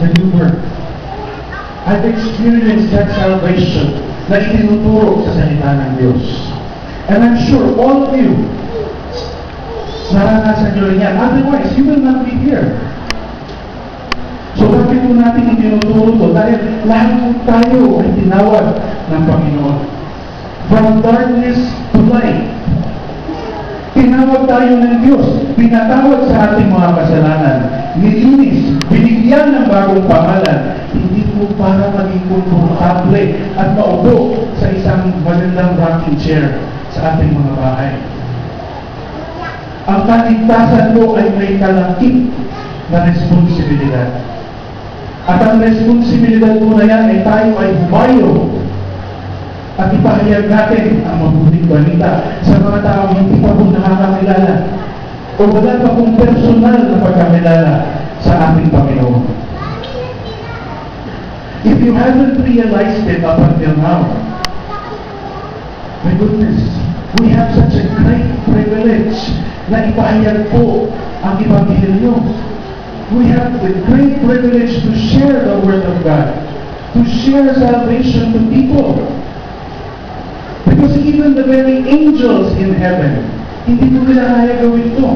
the new birth. I've experienced that salvation na itinuturo sa salita ng Diyos. And I'm sure all of you, naranasan nyo rin yan. Otherwise, you will not be here. So bakit po natin itinuturo to? Dahil lahat po tayo ay tinawag ng Panginoon. From darkness to light. Tinawag tayo ng Diyos. Pinatawad sa ating mga kasalanan. Nilinis. Binigyan ng bagong pangalan. Hindi po para maging komportable at maupo sa isang magandang rocking chair sa ating mga bahay. Ang kaligtasan po ay may kalakip na responsibilidad. At ang responsibilidad po na yan ay tayo ay humayo at ipahayag natin ang mabuting balita sa mga taong hindi pa po nakakakilala o wala pa pong personal na pagkakilala sa ating Panginoon. If you haven't realized it up until now, my goodness, we have such a great privilege na ipahayag po ang Ebanghelyo. We have the great privilege to share the Word of God, to share salvation to people. Because even the very angels in heaven, hindi po nila kaya gawin ito.